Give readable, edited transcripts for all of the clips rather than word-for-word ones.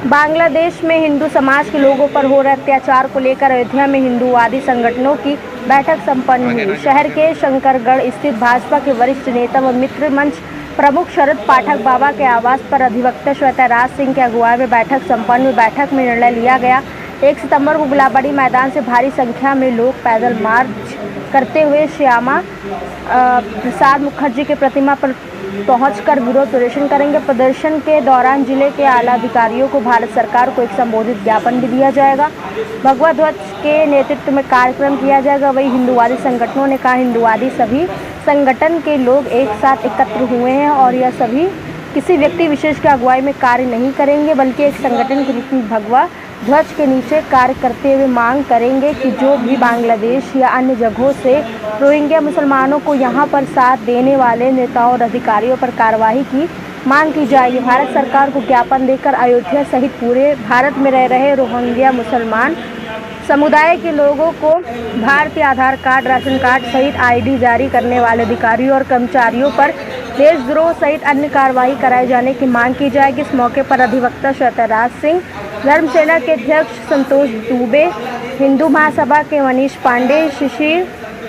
बांग्लादेश में हिंदू समाज के लोगों पर हो रहे अत्याचार को लेकर अयोध्या में हिंदूवादी संगठनों की बैठक संपन्न हुई। शहर के शंकरगढ़ स्थित भाजपा के वरिष्ठ नेता व मित्र मंच प्रमुख शरद पाठक बाबा के आवास पर अधिवक्ता श्वेता राज सिंह की अगुवाई में बैठक संपन्न हुई। बैठक में निर्णय लिया गया 1 सितंबर को गुलाबड़ी मैदान से भारी संख्या में लोग पैदल मार्च करते हुए श्यामा प्रसाद मुखर्जी की प्रतिमा पर पहुंचकर विरोध प्रदर्शन करेंगे। प्रदर्शन के दौरान जिले के आला अधिकारियों को भारत सरकार को एक संबोधित ज्ञापन भी दिया जाएगा। भगवा ध्वज के नेतृत्व में कार्यक्रम किया जाएगा। वही हिंदूवादी संगठनों ने कहा, हिंदूवादी सभी संगठन के लोग एक साथ एकत्र हुए हैं और यह सभी किसी व्यक्ति विशेष की अगुवाई में कार्य नहीं करेंगे, बल्कि एक संगठन के रूप में भगवा ध्वज के नीचे कार्य करते हुए मांग करेंगे कि जो भी बांग्लादेश या अन्य जगहों से रोहिंग्या मुसलमानों को यहां पर साथ देने वाले नेताओं और अधिकारियों पर कार्रवाई की मांग की जाएगी। भारत सरकार को ज्ञापन देकर अयोध्या सहित पूरे भारत में रह रहे रोहिंग्या मुसलमान समुदाय के लोगों को भारतीय आधार कार्ड, राशन कार्ड सहित ID जारी करने वाले अधिकारियों और कर्मचारियों पर देशद्रोह सहित अन्य कार्रवाई कराए जाने की मांग की जाएगी। इस मौके पर अधिवक्ता श्वेता राज सिंह, धर्म सेना के अध्यक्ष संतोष दुबे, हिंदू महासभा के मनीष पांडे, शिशिर,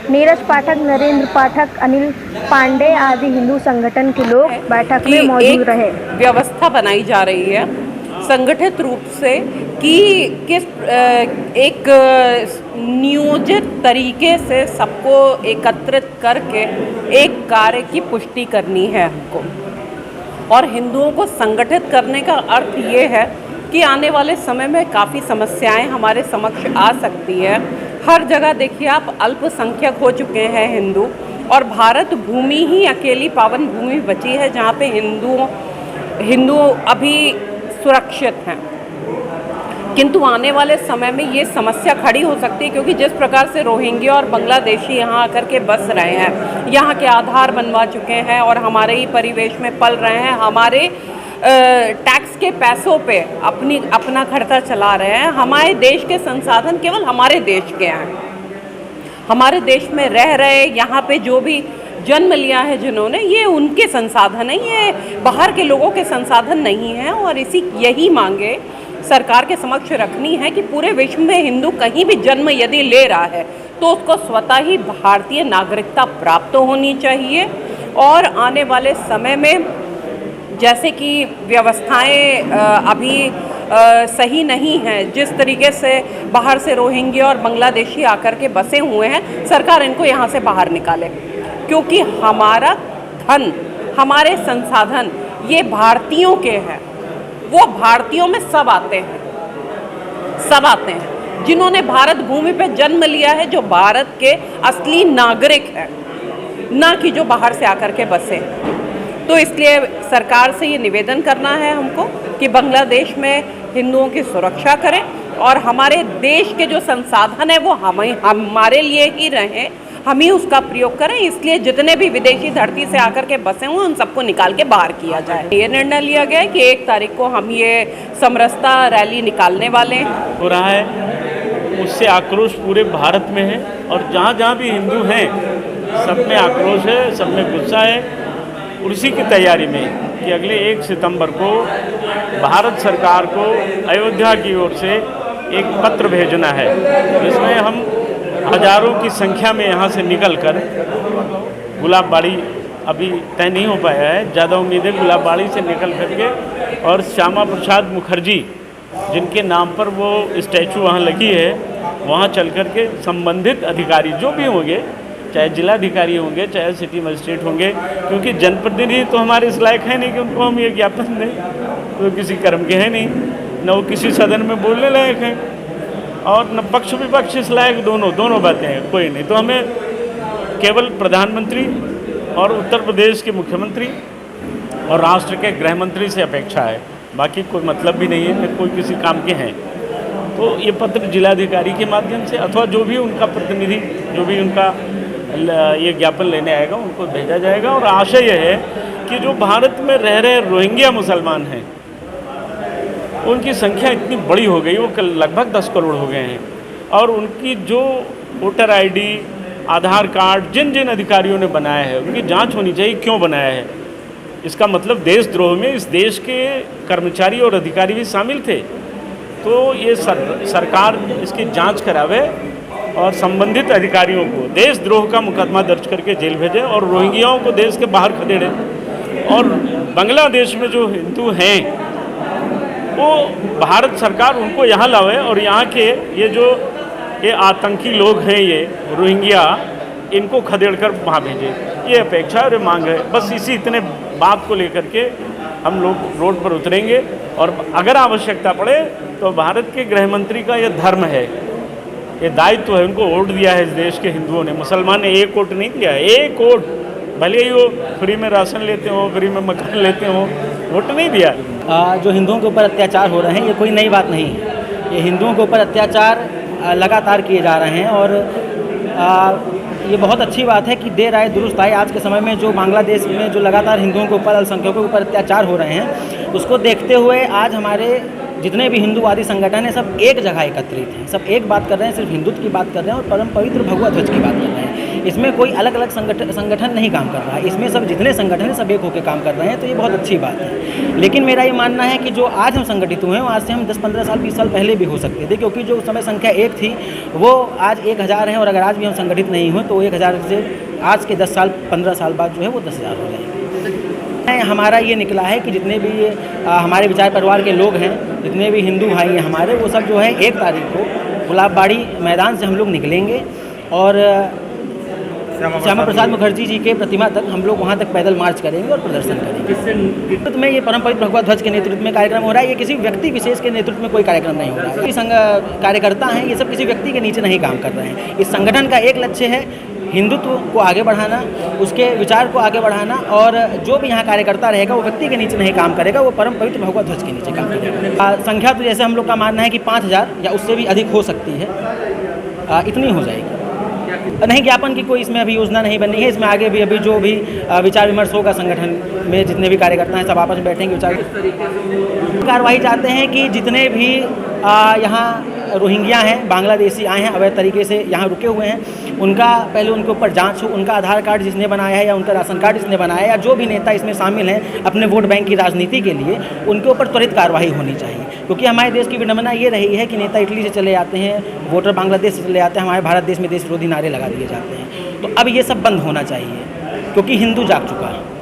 नीरज पाठक, नरेंद्र पाठक, अनिल पांडे आदि हिंदू संगठन के लोग बैठक में मौजूद रहे। व्यवस्था बनाई जा रही है संगठित रूप से कि किस एक नियोजित तरीके से सबको एकत्रित करके एक कार्य की पुष्टि करनी है हमको। और हिंदुओं को संगठित करने का अर्थ ये है कि आने वाले समय में काफ़ी समस्याएं हमारे समक्ष आ सकती है। हर जगह देखिए आप, अल्पसंख्यक हो चुके हैं हिंदू, और भारत भूमि ही अकेली पावन भूमि बची है जहाँ पे हिंदू अभी सुरक्षित हैं। किंतु आने वाले समय में ये समस्या खड़ी हो सकती है, क्योंकि जिस प्रकार से रोहिंग्या और बांग्लादेशी यहाँ आकर के बस रहे हैं, यहाँ के आधार बनवा चुके हैं और हमारे ही परिवेश में पल रहे हैं, हमारे टैक्स के पैसों पे अपना खर्चा चला रहे हैं। हमारे देश के संसाधन केवल हमारे देश के हैं, हमारे देश में रह रहे, यहाँ पे जो भी जन्म लिया है जिन्होंने, ये उनके संसाधन है, ये बाहर के लोगों के संसाधन नहीं है। और यही मांगे सरकार के समक्ष रखनी है कि पूरे विश्व में हिंदू कहीं भी जन्म यदि ले रहा है तो उसको स्वतः ही भारतीय नागरिकता प्राप्त होनी चाहिए। और आने वाले समय में जैसे कि व्यवस्थाएं अभी सही नहीं हैं, जिस तरीके से बाहर से रोहिंग्या और बांग्लादेशी आकर के बसे हुए हैं, सरकार इनको यहाँ से बाहर निकाले, क्योंकि हमारा धन, हमारे संसाधन ये भारतीयों के हैं। वो भारतीयों में सब आते हैं जिन्होंने भारत भूमि पे जन्म लिया है, जो भारत के असली नागरिक हैं, ना कि जो बाहर से आकर के बसे। तो इसलिए सरकार से ये निवेदन करना है हमको कि बांग्लादेश में हिंदुओं की सुरक्षा करें और हमारे देश के जो संसाधन है वो हमारे लिए ही रहें, हम ही उसका प्रयोग करें। इसलिए जितने भी विदेशी धरती से आकर के बसे हुए उन सबको निकाल के बाहर किया जाए। ये निर्णय लिया गया है कि 1 तारीख को हम ये समरसता रैली निकालने वाले हैं। हो रहा है उससे आक्रोश पूरे भारत में है, और जहाँ जहाँ भी हिंदू हैं सब में आक्रोश है, सब में गुस्सा है। और इसी की तैयारी में कि अगले 1 सितंबर को भारत सरकार को अयोध्या की ओर से एक पत्र भेजना है, जिसमें हम हजारों की संख्या में यहाँ से निकलकर गुलाबबाड़ी, अभी तय नहीं हो पाया है, ज़्यादा उम्मीद है गुलाबबाड़ी से निकल करके और श्यामा प्रसाद मुखर्जी जिनके नाम पर वो स्टैचू वहाँ लगी है, वहाँ चल करके संबंधित अधिकारी जो भी होंगे, चाहे जिलाधिकारी होंगे, चाहे सिटी मजिस्ट्रेट होंगे, क्योंकि जनप्रतिनिधि तो हमारे इस लायक है नहीं कि उनको हम ये ज्ञापन दें, तो किसी कर्म के हैं नहीं, न वो किसी सदन में बोलने लायक हैं, और न पक्ष विपक्ष इस लायक, दोनों बातें हैं, कोई नहीं। तो हमें केवल प्रधानमंत्री और उत्तर प्रदेश के मुख्यमंत्री और राष्ट्र के गृह मंत्री से अपेक्षा है, बाकी कोई मतलब भी नहीं है कि कोई किसी काम के हैं। तो ये पत्र जिलाधिकारी के माध्यम से अथवा जो भी उनका प्रतिनिधि, जो भी उनका ये ज्ञापन लेने आएगा, उनको भेजा जाएगा। और आशय यह है कि जो भारत में रह रहे रोहिंग्या मुसलमान हैं उनकी संख्या इतनी बड़ी हो गई, वो लगभग 10 करोड़ हो गए हैं, और उनकी जो वोटर आईडी, आधार कार्ड जिन जिन अधिकारियों ने बनाया है उनकी जांच होनी चाहिए, क्यों बनाया है। इसका मतलब देशद्रोह में इस देश के कर्मचारी और अधिकारी भी शामिल थे। तो ये सरकार इसकी जांच करावे और संबंधित अधिकारियों को देशद्रोह का मुकदमा दर्ज करके जेल भेजे और रोहिंग्याओं को देश के बाहर खदेड़े। और बांग्लादेश में जो हिंदू हैं वो भारत सरकार उनको यहाँ लावे और यहाँ के ये आतंकी लोग हैं, ये रोहिंग्या, इनको खदेड़कर वहाँ भेजे। ये अपेक्षा और मांग है। बस इतने बात को लेकर के हम लोग रोड पर उतरेंगे और अगर आवश्यकता पड़े तो भारत के गृह मंत्री का ये धर्म है, ये दायित्व है, उनको वोट दिया है इस देश के हिंदुओं ने। मुसलमान ने एक वोट नहीं दिया है, एक वोट, भले ही वो फ्री में राशन लेते हो, फ्री में मकान लेते हो, वोट नहीं दिया। जो हिंदुओं के ऊपर अत्याचार हो रहे हैं ये कोई नई बात नहीं है। ये हिंदुओं के ऊपर अत्याचार लगातार किए जा रहे हैं और ये बहुत अच्छी बात है कि देर आए दुरुस्त आए। आज के समय में जो बांग्लादेश में जो लगातार हिंदुओं के ऊपर, अल्पसंख्यकों के ऊपर अत्याचार हो रहे हैं, उसको देखते हुए आज हमारे जितने भी हिंदूवादी संगठन हैं सब एक जगह एकत्रित हैं, सब एक बात कर रहे हैं, सिर्फ हिंदुत्व की बात कर रहे हैं और परम पवित्र भगवा ध्वज की बात कर रहे हैं। इसमें कोई अलग अलग संगठन नहीं काम कर रहा है, इसमें सब जितने संगठन हैं सब एक होकर काम कर रहे हैं, तो ये बहुत अच्छी बात है। लेकिन मेरा ये मानना है कि जो आज हम संगठित हुए हैं, आज से हम 10-15 साल 20 साल पहले भी हो सकते थे, क्योंकि जो उस समय संख्या 1 थी वो आज 1000 है और अगर आज भी हम संगठित नहीं हुए तो 1000 से आज के 10 साल 15 साल बाद जो है वो 10,000 हो जाएंगे। हमारा ये निकला है कि जितने भी हमारे विचार परिवार के लोग हैं, जितने भी हिंदू भाई हैं हमारे, वो सब जो है 1 तारीख को गुलाबबाड़ी मैदान से हम लोग निकलेंगे और श्यामा प्रसाद मुखर्जी जी के प्रतिमा तक हम लोग वहाँ तक पैदल मार्च करेंगे और प्रदर्शन करेंगे। तो में ये परम पवित्र भगवा ध्वज के नेतृत्व में कार्यक्रम हो रहा है, ये किसी व्यक्ति विशेष के नेतृत्व में कोई कार्यक्रम नहीं हो रहा है। संघ कार्यकर्ता हैं, ये सब किसी व्यक्ति के नीचे नहीं काम कर रहे हैं। इस संगठन का एक लक्ष्य है हिंदुत्व को आगे बढ़ाना, उसके विचार को आगे बढ़ाना, और जो भी यहाँ कार्यकर्ता रहेगा वो व्यक्ति के नीचे नहीं काम करेगा, वो परम पवित्र भगवा ध्वज के नीचे काम करेगा। संख्या तो जैसे हम लोग का मानना है कि 5000 या उससे भी अधिक हो सकती है, इतनी हो जाएगी। नहीं, ज्ञापन की कोई इसमें अभी योजना नहीं बनी है। इसमें आगे भी अभी जो भी विचार विमर्श होगा संगठन में, जितने भी कार्यकर्ता हैं सब आपस में बैठेंगे, विचार कार्रवाई चाहते हैं कि जितने भी यहाँ रोहिंग्या हैं, बांग्लादेशी आए हैं, अवैध तरीके से यहाँ रुके हुए हैं, उनका पहले उनके ऊपर जांच हो, उनका आधार कार्ड जिसने बनाया है या उनका राशन कार्ड जिसने बनाया है या जो भी नेता इसमें शामिल हैं अपने वोट बैंक की राजनीति के लिए, उनके ऊपर त्वरित कार्रवाई होनी चाहिए। क्योंकि हमारे देश की विडंबना ये रही है कि नेता इटली से चले आते हैं, वोटर बांग्लादेश से चले आते हैं, हमारे भारत देश में देश विरोधी नारे लगा दिए जाते हैं। तो अब ये सब बंद होना चाहिए क्योंकि हिंदू जाग चुका है।